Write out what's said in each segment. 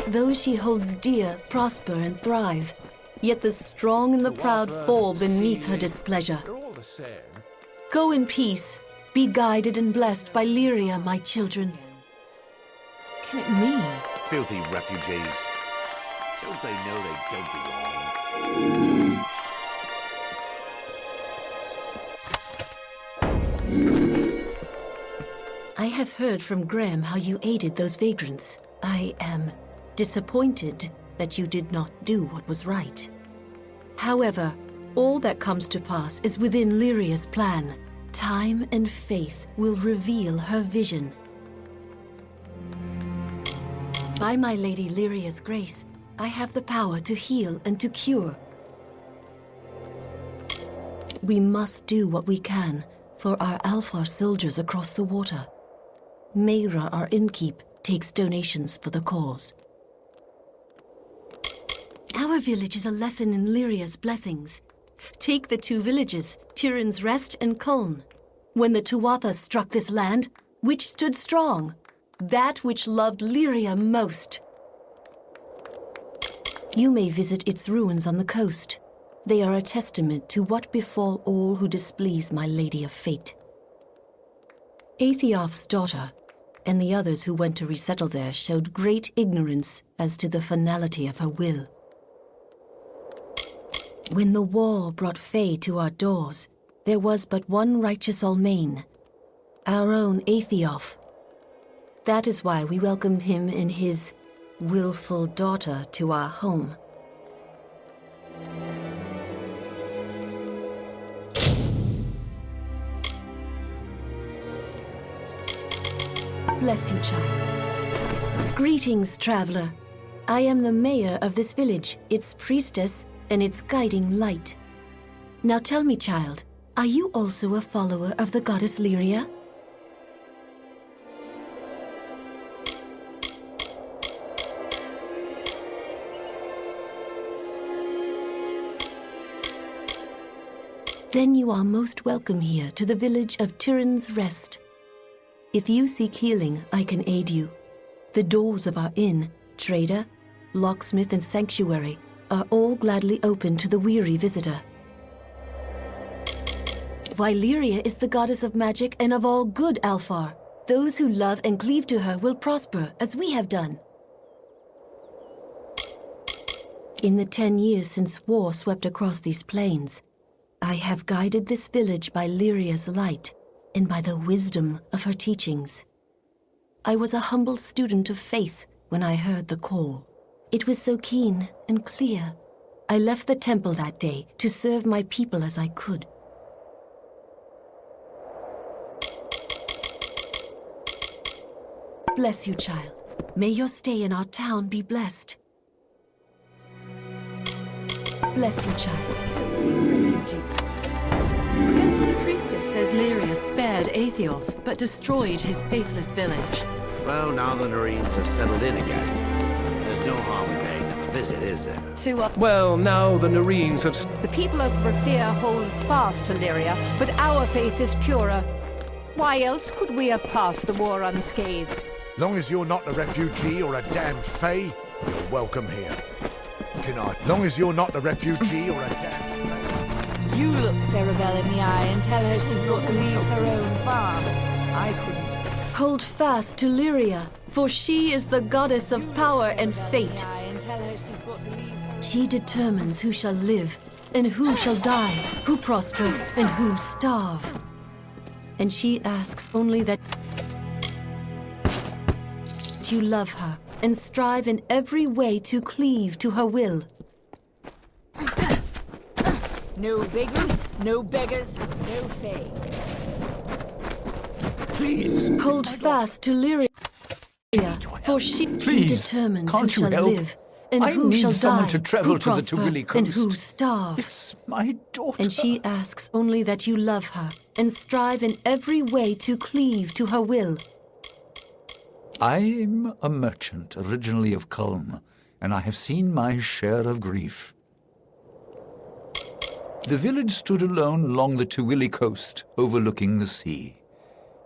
Those she holds dear prosper and thrive, yet the strong and the proud fall beneath her displeasure. Go in peace, be guided and blessed by Lyria, my children. What can it mean? Filthy refugees. Don't they know they don't belong? I have heard from Graham how you aided those vagrants. I am disappointed that you did not do what was right. However, all that comes to pass is within Lyria's plan. Time and faith will reveal her vision. By my Lady Lyria's grace, I have the power to heal and to cure. We must do what we can for our Alfar soldiers across the water. Mayra, our innkeep, takes donations for the cause. Our village is a lesson in Lyria's blessings. Take the two villages, Tirin's Rest and Kuln. When the Tuathas struck this land, which stood strong? That which loved Lyria most. You may visit its ruins on the coast. They are a testament to what befall all who displease my Lady of Fate. Aethiof's daughter and the others who went to resettle there showed great ignorance as to the finality of her will. When the war brought Fae to our doors, there was but one righteous Almain, our own Aethiof. That is why we welcomed him and his willful daughter to our home. Bless you, child. Greetings, traveler. I am the mayor of this village, its priestess, and its guiding light. Now tell me, child, are you also a follower of the Goddess Lyria? Then you are most welcome here to the village of Tirin's Rest. If you seek healing, I can aid you. The doors of our inn, trader, locksmith, and sanctuary are all gladly open to the weary visitor. Why, Lyria is the goddess of magic and of all good, Alfar. Those who love and cleave to her will prosper, as we have done. In the 10 years since war swept across these plains, I have guided this village by Lyria's light and by the wisdom of her teachings. I was a humble student of faith when I heard the call. It was so keen and clear. I left the temple that day to serve my people as I could. Bless you, child. May your stay in our town be blessed. Bless you, child. The priestess says Lyria spared Aethiof, but destroyed his faithless village. Well, now the Narines have settled in again. There's no harm in paying them a visit, is there? Well, now the Narines have... The people of Rathir hold fast to Lyria, but our faith is purer. Why else could we have passed the war unscathed? Long as you're not a refugee or a damned Fae, you're welcome here. Long as you're not a refugee or a damned Fae. You look Cerebelle in the eye and tell her she's got to leave her own farm. I couldn't. Hold fast to Lyria, for she is the goddess of power and fate. She determines who shall live and who shall die, who prosper and who starve. And she asks only that you love her and strive in every way to cleave to her will. No vagrants, no beggars, no Fae. Please. Hold fast to Lyria, for she determines who shall live and who shall die, to travel who to the prosper Tuwili coast. and who starve. It's my daughter. And she asks only that you love her and strive in every way to cleave to her will. I'm a merchant, originally of Kulm, and I have seen my share of grief. The village stood alone along the Tuwili coast, overlooking the sea.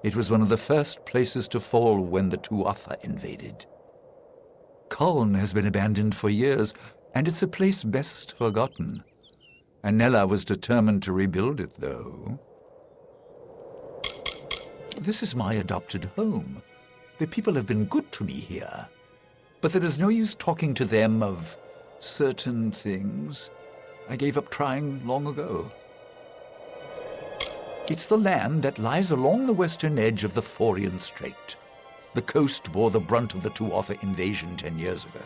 It was one of the first places to fall when the Tuatha invaded. Culm has been abandoned for years, and it's a place best forgotten. Anella was determined to rebuild it, though. This is my adopted home. The people have been good to me here. But there is no use talking to them of certain things. I gave up trying long ago. It's the land that lies along the western edge of the Forian Strait. The coast bore the brunt of the Tuatha invasion 10 years ago.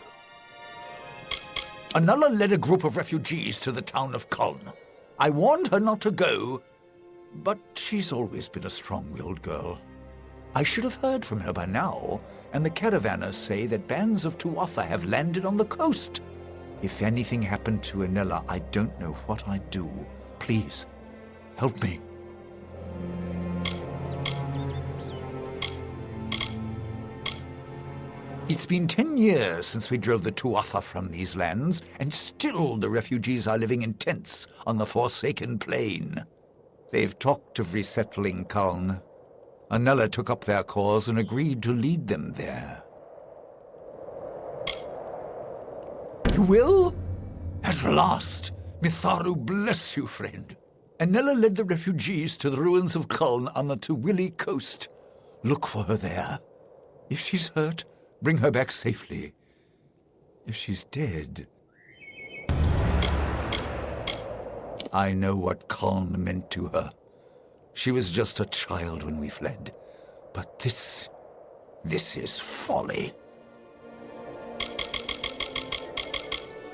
Anella led a group of refugees to the town of Culm. I warned her not to go, but she's always been a strong-willed girl. I should have heard from her by now, and the caravanners say that bands of Tuatha have landed on the coast. If anything happened to Anella, I don't know what I'd do. Please, help me. It's been 10 years since we drove the Tuatha from these lands, and still the refugees are living in tents on the Forsaken Plain. They've talked of resettling Culm. Anella took up their cause and agreed to lead them there. You will? At last! Mitharu bless you, friend. Anella led the refugees to the ruins of Culm on the Tuwili coast. Look for her there. If she's hurt, bring her back safely. If she's dead... I know what Culm meant to her. She was just a child when we fled. But this is folly.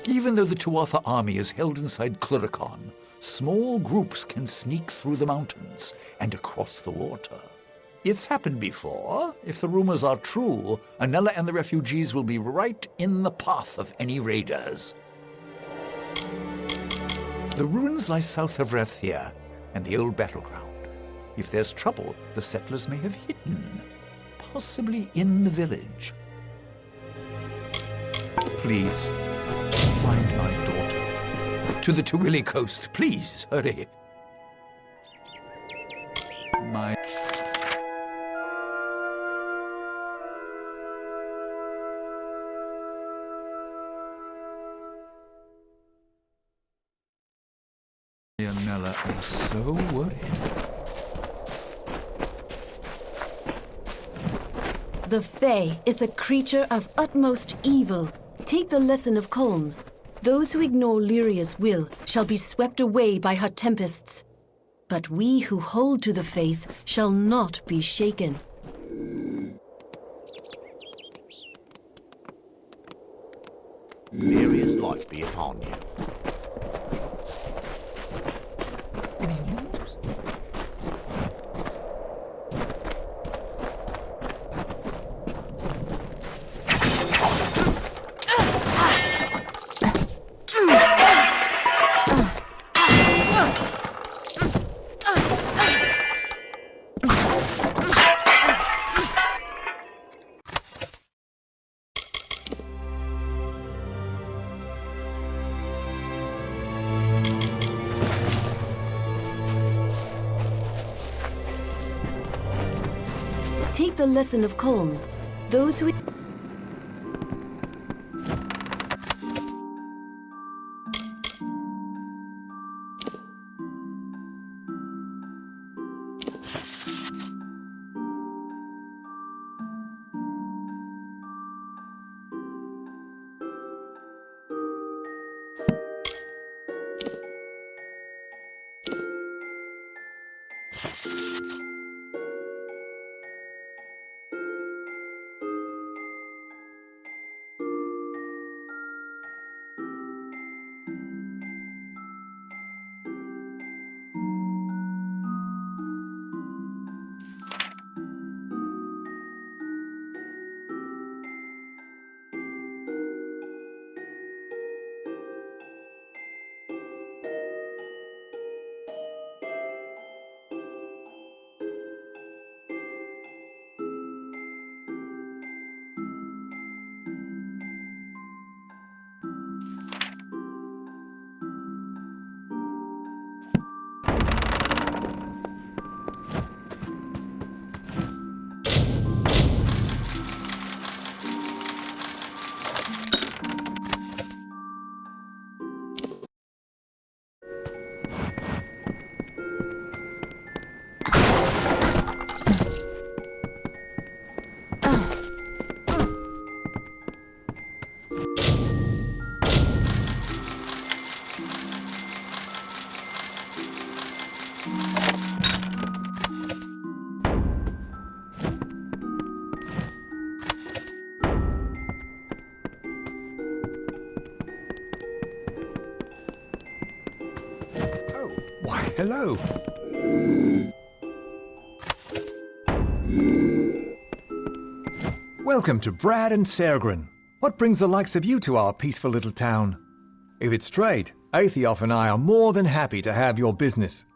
Even though the Tuatha army is held inside Cluricon, small groups can sneak through the mountains and across the water. It's happened before. If the rumors are true, Anella and the refugees will be right in the path of any raiders. The ruins lie south of Rathia and the old battleground. If there's trouble, the settlers may have hidden, possibly in the village. Please, find my daughter. To the Tuwili coast, please, hurry. My... Anella, I'm so worried. The Fae is a creature of utmost evil. Take the lesson of Culm. Those who ignore Lyria's will shall be swept away by her tempests. But we who hold to the faith shall not be shaken. Lyria's light be upon you. Take the lesson of Culm. Those who... Hello. Welcome to Brad and Sergrin. What brings the likes of you to our peaceful little town? If it's trade, Aethiof and I are more than happy to have your business.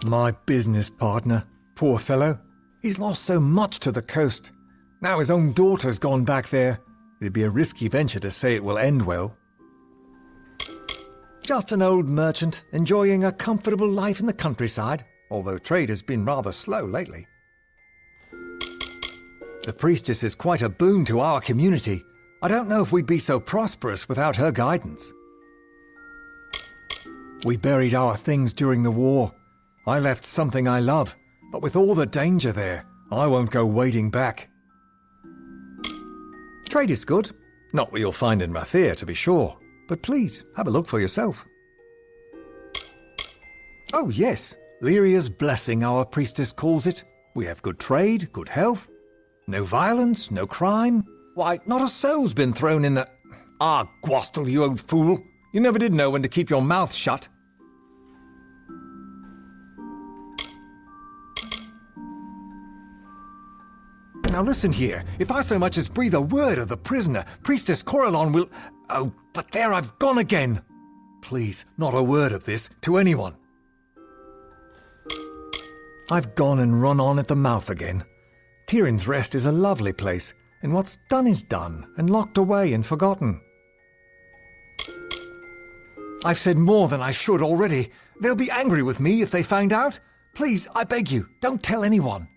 My business partner, poor fellow. He's lost so much to the coast. Now his own daughter's gone back there. It'd be a risky venture to say it will end well. Just an old merchant, enjoying a comfortable life in the countryside, although trade has been rather slow lately. The priestess is quite a boon to our community. I don't know if we'd be so prosperous without her guidance. We buried our things during the war. I left something I love, but with all the danger there, I won't go wading back. Trade is good. Not what you'll find in Rathir, to be sure. But please, have a look for yourself. Oh yes, Lyria's blessing, our priestess calls it. We have good trade, good health. No violence, no crime. Why, not a soul's been thrown in the... Ah, Gwastel, you old fool. You never did know when to keep your mouth shut. Now listen here, if I so much as breathe a word of the prisoner, Priestess Corellon will... Oh, but there I've gone again! Please, not a word of this to anyone. I've gone and run on at the mouth again. Tirin's Rest is a lovely place, and what's done is done, and locked away and forgotten. I've said more than I should already. They'll be angry with me if they find out. Please, I beg you, don't tell anyone.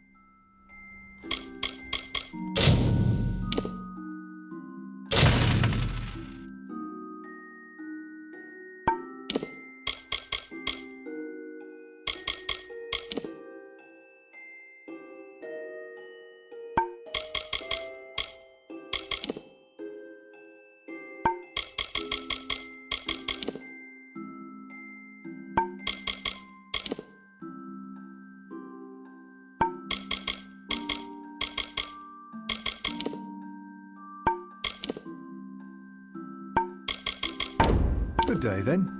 Good day, then.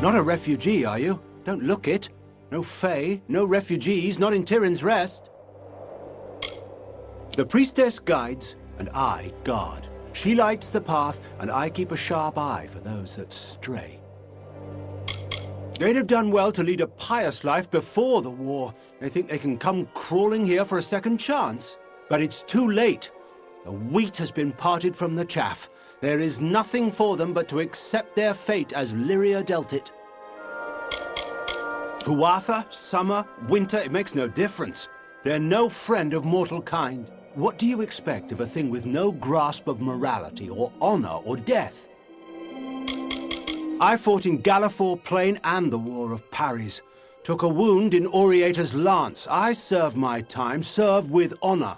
Not a refugee, are you? Don't look it. No Fae, no refugees, not in Tirin's Rest. The priestess guides, and I guard. She lights the path, and I keep a sharp eye for those that stray. They'd have done well to lead a pious life before the war. They think they can come crawling here for a second chance. But it's too late. The wheat has been parted from the chaff. There is nothing for them but to accept their fate as Lyria dealt it. Tuatha, summer, winter, it makes no difference. They're no friend of mortal kind. What do you expect of a thing with no grasp of morality or honor or death? I fought in Gallifore Plain and the War of Paris. Took a wound in Oriator's lance. I served my time, served with honor.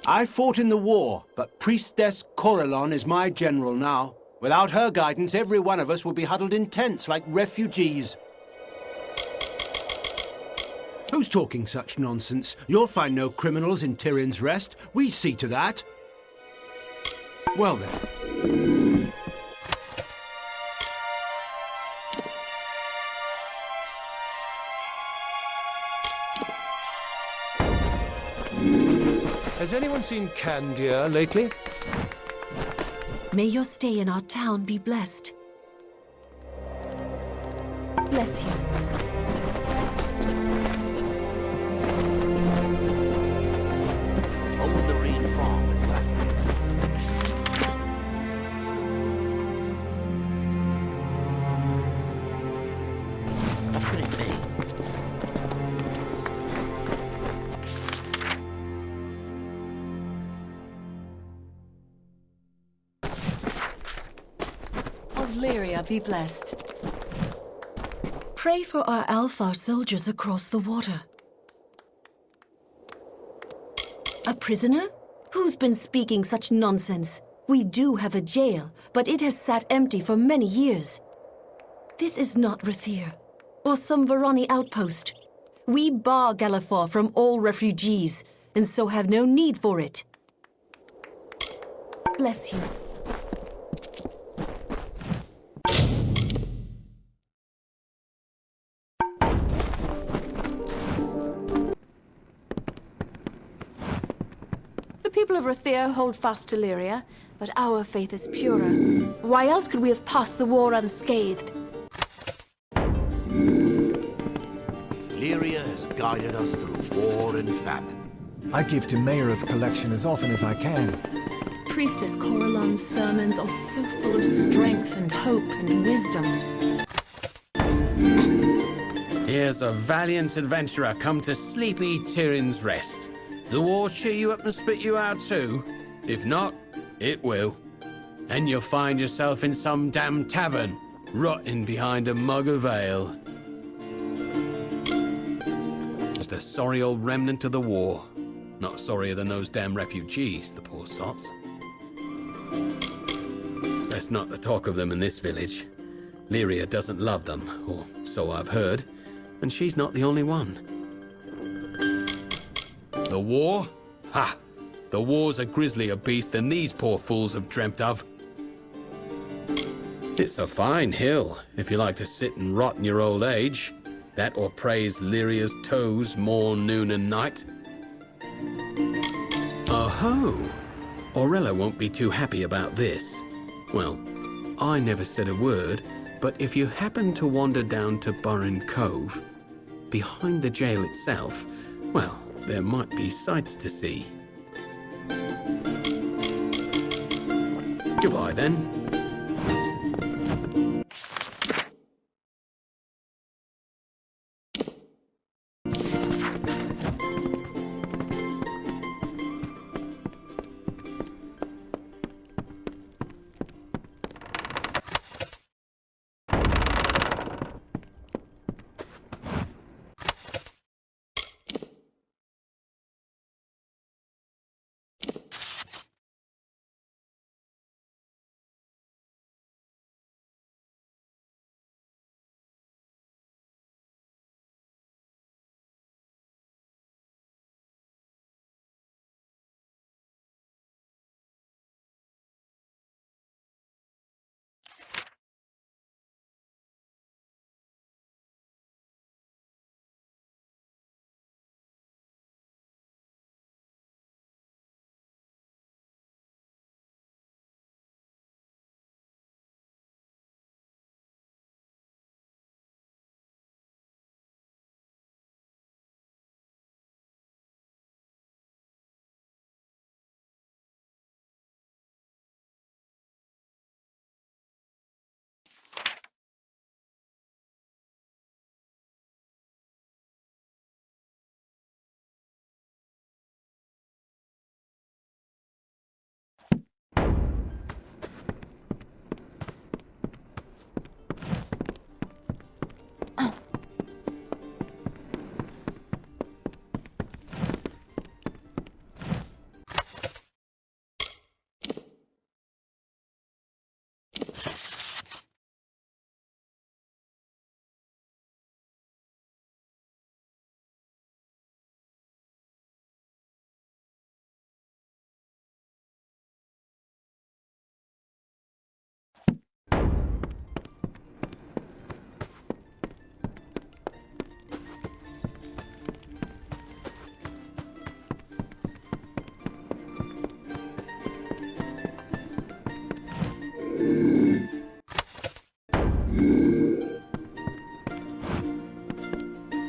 I fought in the war, but Priestess Corellon is my general now. Without her guidance, every one of us would be huddled in tents like refugees. Who's talking such nonsense? You'll find no criminals in Tirin's Rest. We see to that. Well then. Has anyone seen Candia lately? May your stay in our town be blessed. Bless you. Old Marine Farm is back again. What could it be? Lyria be blessed. Pray for our Alfar soldiers across the water. A prisoner? Who's been speaking such nonsense? We do have a jail, but it has sat empty for many years. This is not Rathir, or some Varani outpost. We bar Galafor from all refugees, and so have no need for it. Bless you. The people of Rathir hold fast to Lyria, but our faith is purer. Why else could we have passed the war unscathed? Lyria has guided us through war and famine. I give to Mayra's collection as often as I can. Priestess Coralon's sermons are so full of strength and hope and wisdom. Here's a valiant adventurer come to sleepy Tirin's rest. The war cheer you up and spit you out too? If not, it will. And you'll find yourself in some damn tavern, rotting behind a mug of ale. Just a sorry old remnant of the war. Not sorrier than those damn refugees, the poor sots. Best not to talk of them in this village. Lyria doesn't love them, or so I've heard, and she's not the only one. The war? Ha! The war's a grislier beast than these poor fools have dreamt of. It's a fine hill, if you like to sit and rot in your old age. That or praise Lyria's toes morn, noon and night. Oh-ho! Aurella won't be too happy about this. Well, I never said a word, but if you happen to wander down to Burren Cove, behind the jail itself, well, there might be sights to see. Goodbye, then.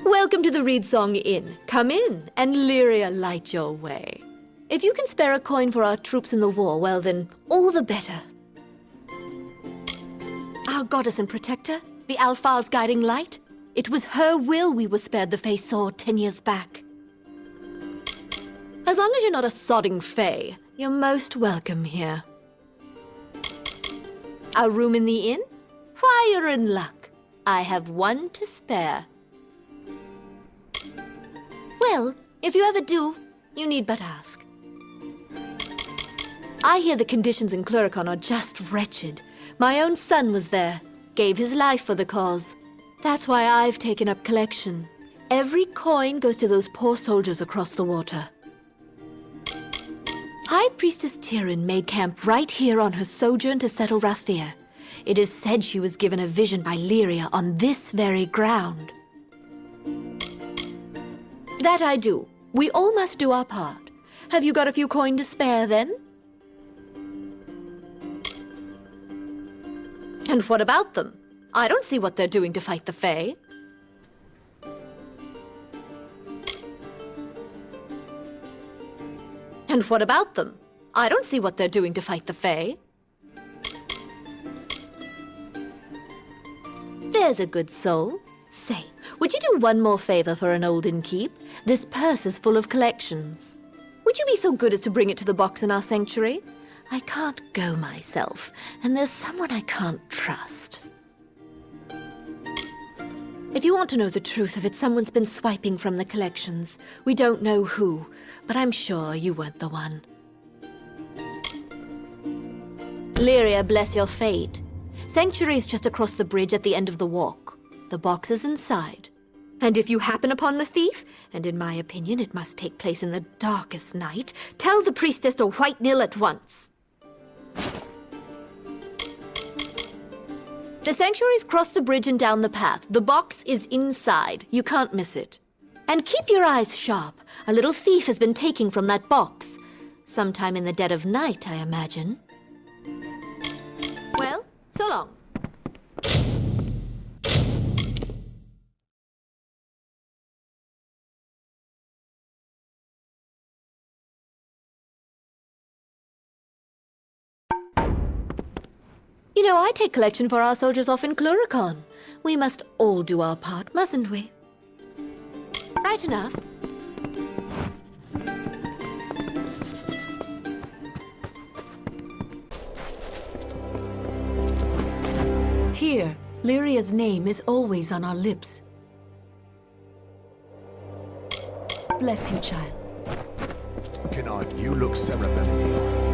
Welcome to the Reedsong Inn. Come in, and Lyria light your way. If you can spare a coin for our troops in the war, well then, all the better. Our goddess and protector, the Alfar's guiding light, it was her will we were spared the Fae sword 10 years back. As long as you're not a sodding Fae, you're most welcome here. Our room in the inn? Why, you're in luck. I have one to spare. Well, if you ever do, you need but ask. I hear the conditions in Cluricon are just wretched. My own son was there, gave his life for the cause. That's why I've taken up collection. Every coin goes to those poor soldiers across the water. High Priestess Tirin made camp right here on her sojourn to settle Rathir. It is said she was given a vision by Lyria on this very ground. That I do. We all must do our part. Have you got a few coin to spare, then? And what about them? I don't see what they're doing to fight the Fae. And what about them? I don't see what they're doing to fight the Fae. There's a good soul. Say, would you do one more favor for an olden keep? This purse is full of collections. Would you be so good as to bring it to the box in our sanctuary? I can't go myself, and there's someone I can't trust. If you want to know the truth of it, someone's been swiping from the collections. We don't know who, but I'm sure you weren't the one. Lyria, bless your fate. Sanctuary's just across the bridge at the end of the walk. The box is inside. And if you happen upon the thief, and in my opinion it must take place in the darkest night, tell the priestess to white nil at once. The sanctuary's crossed the bridge and down the path. The box is inside. You can't miss it. And keep your eyes sharp. A little thief has been taking from that box. Sometime in the dead of night, I imagine. Well, so long. You know, I take collection for our soldiers off in Cluricon. We must all do our part, mustn't we? Right enough. Here, Lyria's name is always on our lips. Bless you, child. Kennard, you look cerebral in the eye.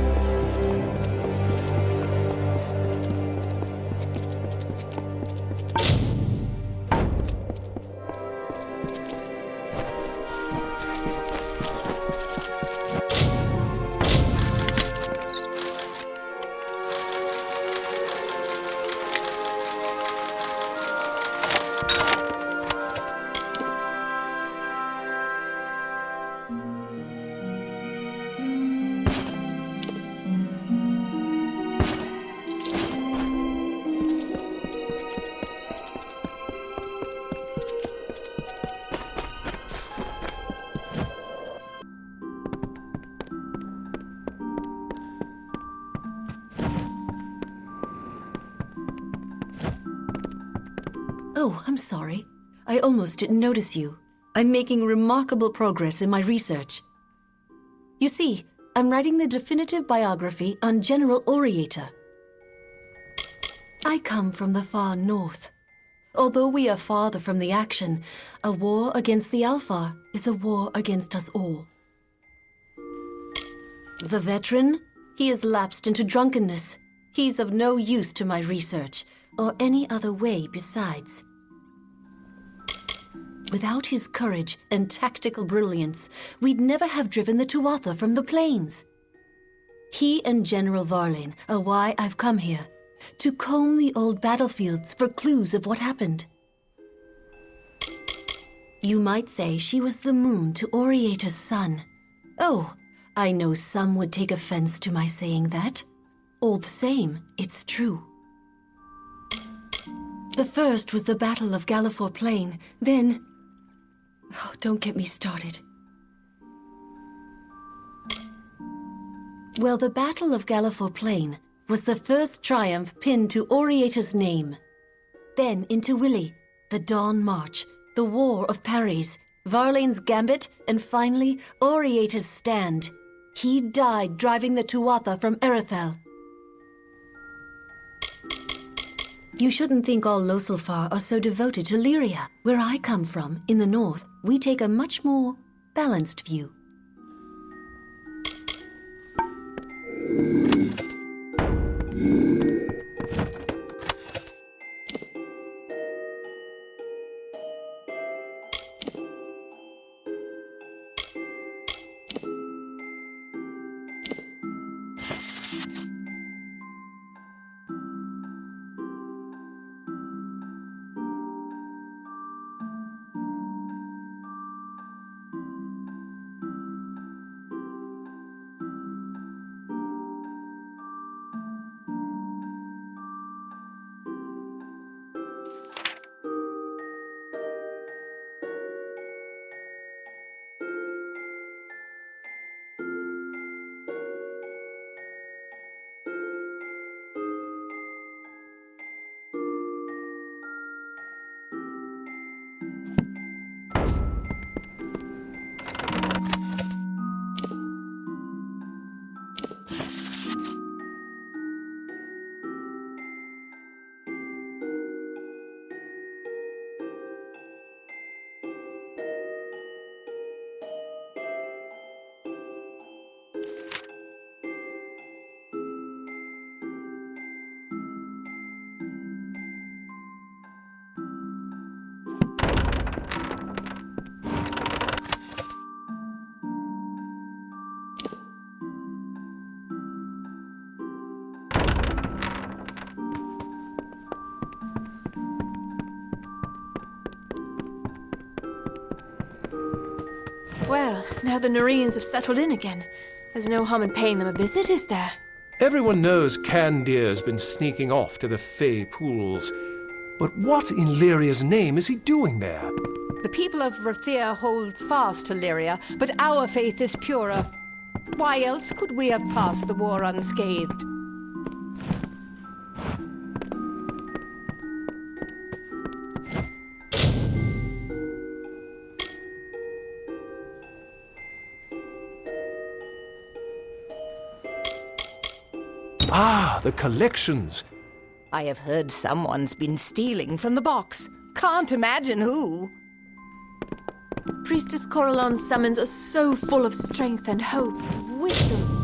Oh, I'm sorry. I almost didn't notice you. I'm making remarkable progress in my research. You see, I'm writing the definitive biography on General Oriator. I come from the far north. Although we are farther from the action, a war against the Alfar is a war against us all. The veteran, he has lapsed into drunkenness. He's of no use to my research, or any other way besides. Without his courage and tactical brilliance, we'd never have driven the Tuatha from the plains. He and General Varlain are why I've come here, to comb the old battlefields for clues of what happened. You might say she was the moon to Oriator's son. Oh, I know some would take offense to my saying that. All the same, it's true. The first was the Battle of Gallifore Plain, then... Oh, don't get me started. Well, the Battle of Gallifore Plain was the first triumph pinned to Oriator's name. Then into Willy, the Dawn March, the War of Parries, Varlain's Gambit, and finally, Oriator's Stand. He died driving the Tuatha from Erethel. You shouldn't think all Loselfar are so devoted to Lyria. Where I come from, in the north, we take a much more balanced view. Well, now the Norreans have settled in again. There's no harm in paying them a visit, is there? Everyone knows Candir's been sneaking off to the Fey pools. But what in Lyria's name is he doing there? The people of Rathir hold fast to Lyria, but our faith is purer. Why else could we have passed the war unscathed? Ah, the collections. I have heard someone's been stealing from the box. Can't imagine who. Priestess Coralon's summons are so full of strength and hope and wisdom.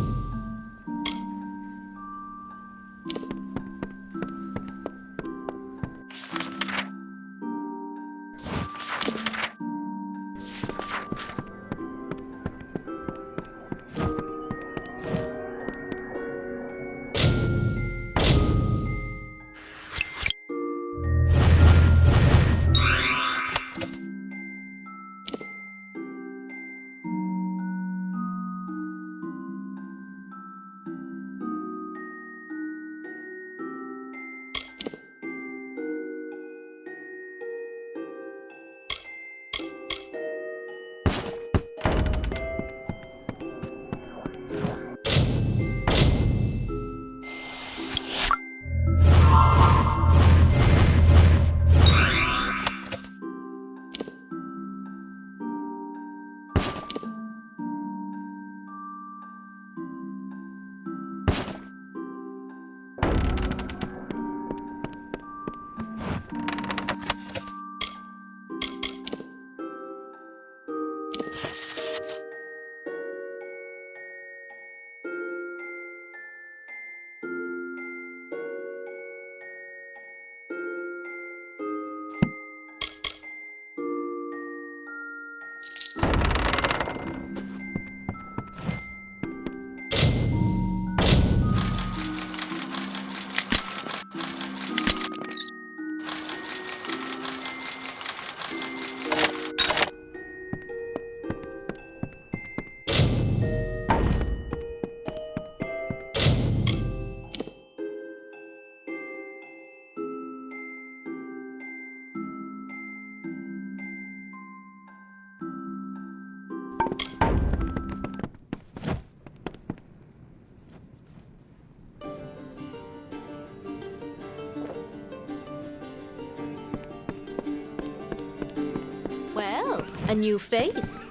Well, a new face.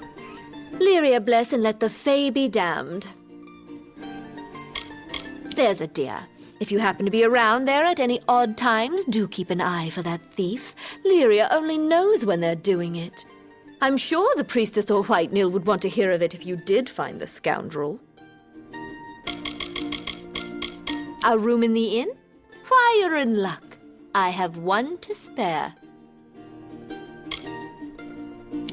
Lyria bless and let the Fae be damned. There's a dear. If you happen to be around there at any odd times, do keep an eye for that thief. Lyria only knows when they're doing it. I'm sure the priestess or White Nil would want to hear of it if you did find the scoundrel. A room in the inn? Why, you're in luck. I have one to spare.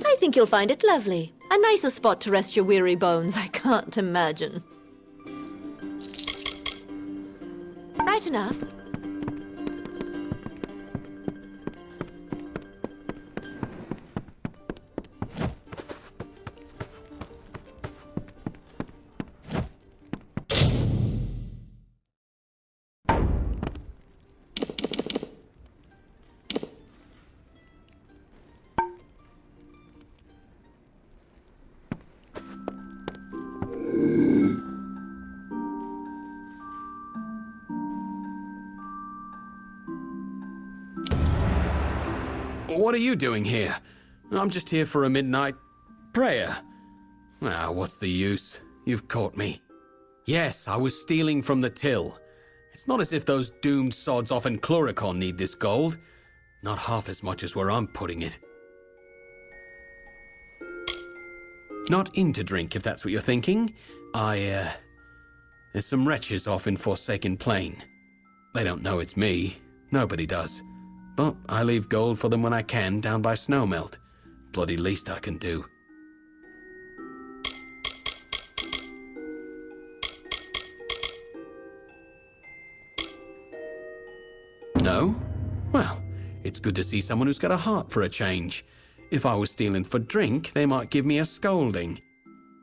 I think you'll find it lovely. A nicer spot to rest your weary bones, I can't imagine. Right enough. What are you doing here? I'm just here for a midnight prayer. Ah, what's the use? You've caught me. Yes, I was stealing from the till. It's not as if those doomed sods off in Chloricon need this gold. Not half as much as where I'm putting it. Not in to drink, if that's what you're thinking. There's some wretches off in Forsaken Plain. They don't know it's me. Nobody does. But I leave gold for them when I can, down by Snowmelt. Bloody least I can do. No? Well, it's good to see someone who's got a heart for a change. If I was stealing for drink, they might give me a scolding.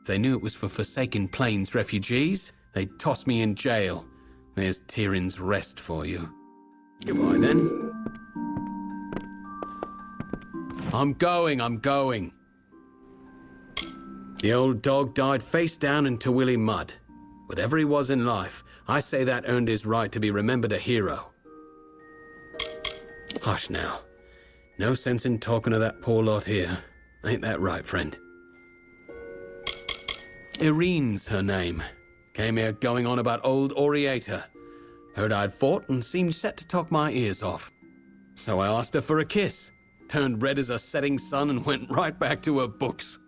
If they knew it was for Forsaken Plains refugees, they'd toss me in jail. There's Tirin's rest for you. Goodbye, then. I'm going. The old dog died face down in Tawilly mud. Whatever he was in life, I say that earned his right to be remembered a hero. Hush now. No sense in talking of that poor lot here. Ain't that right, friend? Irene's her name. Came here going on about old Oriator. Heard I'd fought and seemed set to talk my ears off. So I asked her for a kiss. Turned red as a setting sun and went right back to her books.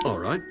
All right.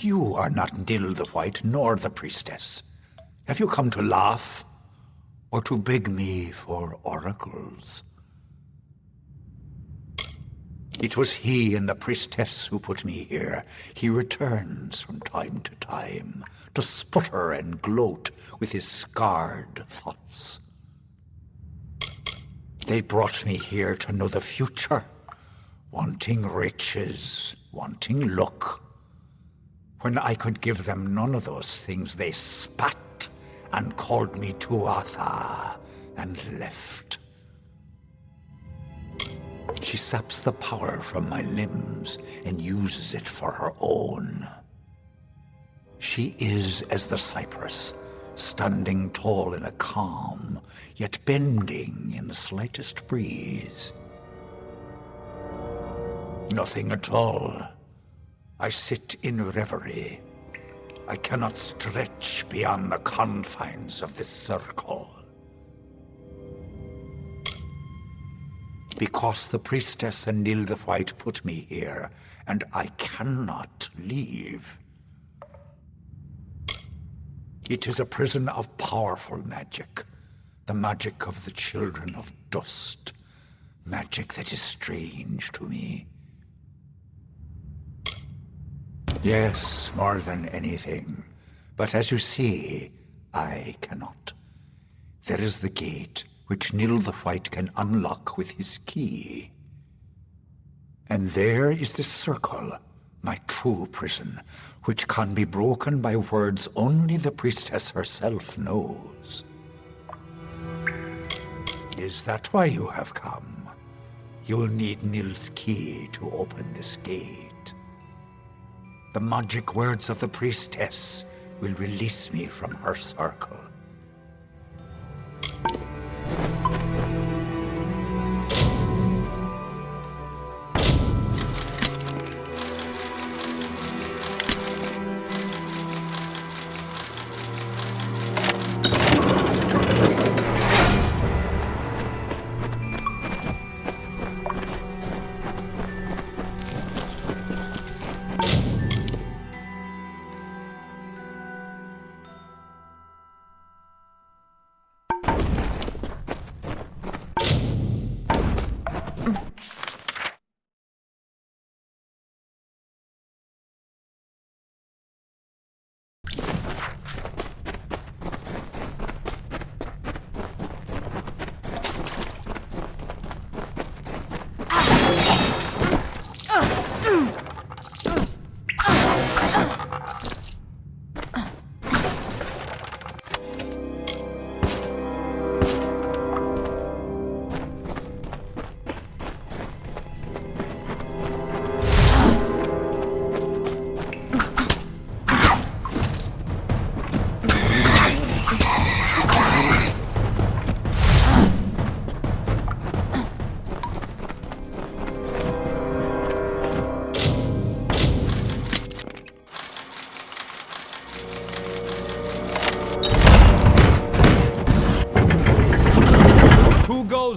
You are not Nil the White, nor the priestess. Have you come to laugh, or to beg me for oracles? It was he and the priestess who put me here. He returns from time to sputter and gloat with his scarred thoughts. They brought me here to know the future, wanting riches, wanting luck. When I could give them none of those things, they spat and called me Tuatha and left. She saps the power from my limbs and uses it for her own. She is as the cypress, standing tall in a calm, yet bending in the slightest breeze. Nothing at all. I sit in reverie. I cannot stretch beyond the confines of this circle. Because the priestess and Nil the White put me here, and I cannot leave. It is a prison of powerful magic. The magic of the children of dust. Magic that is strange to me. Yes, more than anything. But as you see, I cannot. There is the gate, which Nil the White can unlock with his key. And there is the circle, my true prison, which can be broken by words only the priestess herself knows. Is that why you have come? You'll need Nil's key to open this gate. The magic words of the priestess will release me from her circle.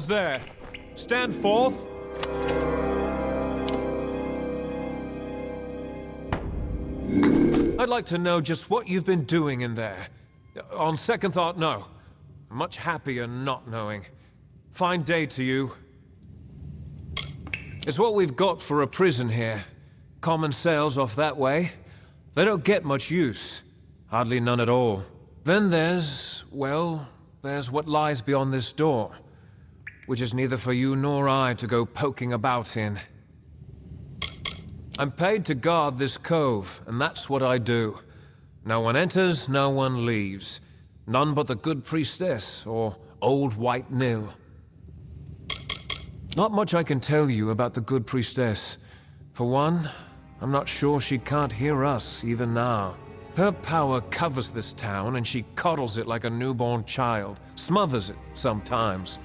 There. Stand forth. I'd like to know just what you've been doing in there. On second thought, no. Much happier not knowing. Fine day to you. It's what we've got for a prison here. Common cells off that way. They don't get much use. Hardly none at all. Then there's, well, there's what lies beyond this door, which is neither for you nor I to go poking about in. I'm paid to guard this cove, and that's what I do. No one enters, no one leaves. None but the good priestess, or old white Nil. Not much I can tell you about the good priestess. For one, I'm not sure she can't hear us, even now. Her power covers this town, and she coddles it like a newborn child. Smothers it, sometimes.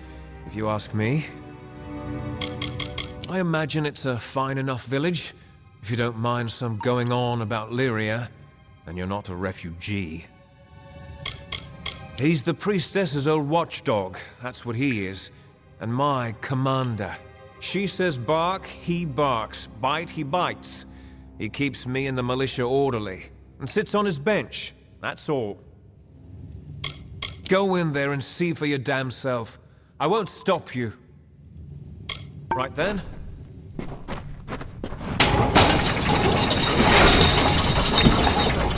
If you ask me. I imagine it's a fine enough village. If you don't mind some going on about Lyria, then you're not a refugee. He's the priestess's old watchdog, that's what he is. And my commander. She says bark, he barks. Bite, he bites. He keeps me and the militia orderly, and sits on his bench, that's all. Go in there and see for your damn self. I won't stop you. Right then.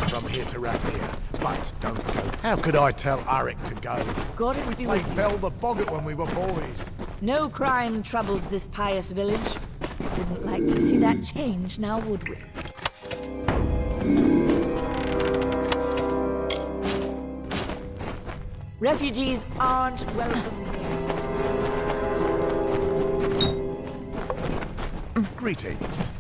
From here to Rathia, but don't go. How could I tell Arik to go? Goddess be They with you. fell the boggart when we were boys. No crime troubles this pious village. Wouldn't like to see that change now, would we? Refugees aren't welcome here. Greetings.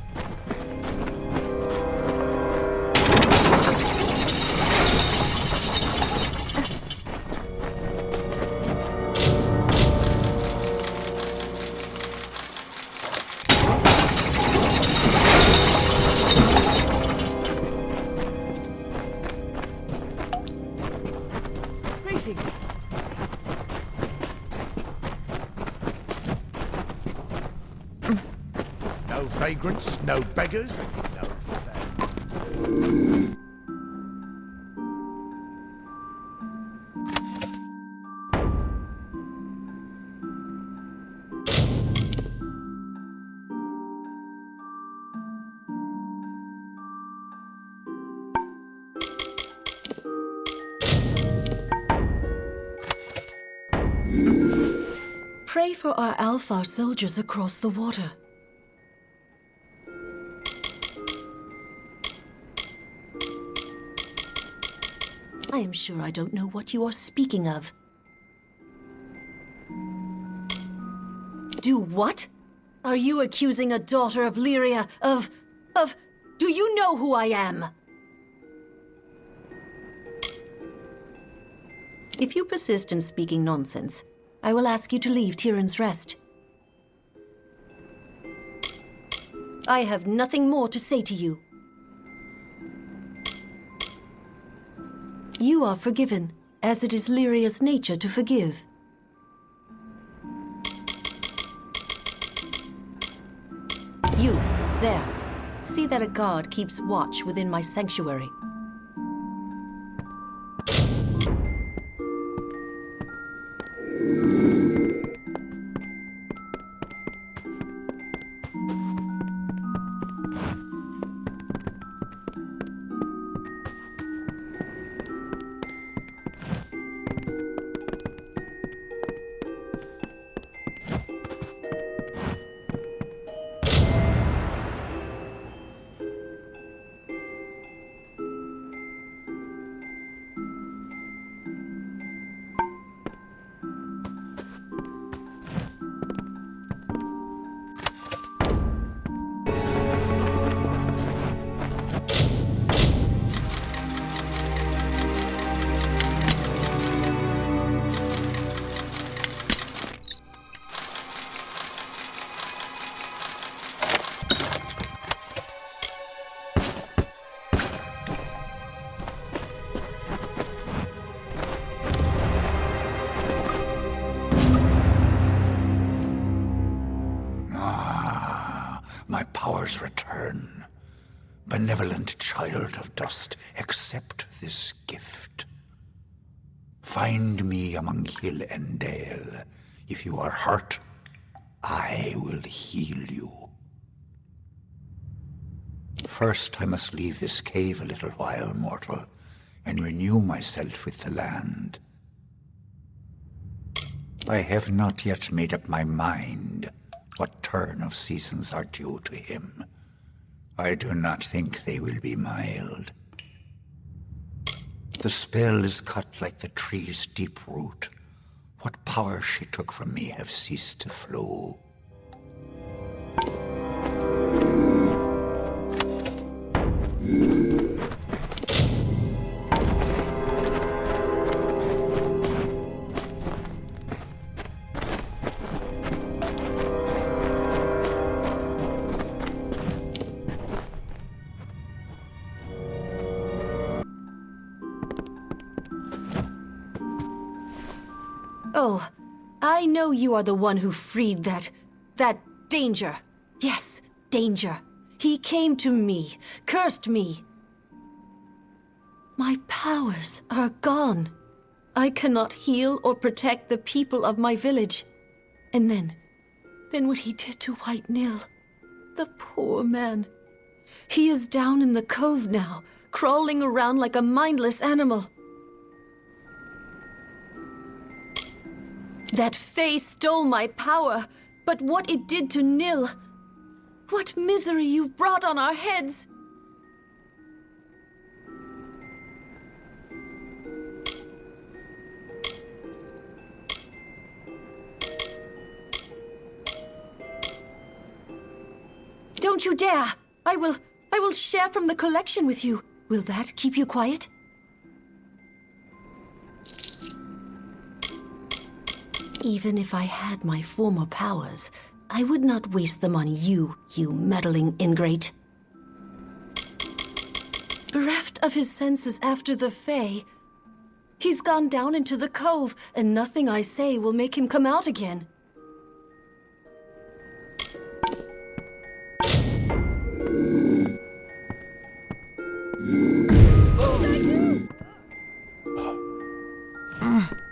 vagrants, no beggars, no Pray for our Alpha soldiers across the water. I am sure I don't know what you are speaking of. Do what? Are you accusing a daughter of Lyria of... Do you know who I am? If you persist in speaking nonsense, I will ask you to leave Tirin's Rest. I have nothing more to say to you. You are forgiven, as it is Lyria's nature to forgive. You, there. See that a guard keeps watch within my sanctuary. My powers return. Benevolent child of dust, accept this gift. Find me among hill and dale. If you are hurt, I will heal you. First, I must leave this cave a little while, mortal, and renew myself with the land. I have not yet made up my mind what turn of seasons are due to him. I do not think they will be mild. The spell is cut like the tree's deep root. What powers she took from me have ceased to flow. Oh, I know you are the one who freed that Danger. Yes, Danger. He came to me, cursed me. My powers are gone. I cannot heal or protect the people of my village. And then what he did to White Nil. The poor man. He is down in the cove now, crawling around like a mindless animal. That Fae stole my power, but what it did to Nil... What misery you've brought on our heads! Don't you dare! I will share from the collection with you. Will that keep you quiet? Even if I had my former powers, I would not waste them on you, you meddling ingrate. Bereft of his senses after the Fae, he's gone down into the cove, and nothing I say will make him come out again. Mm.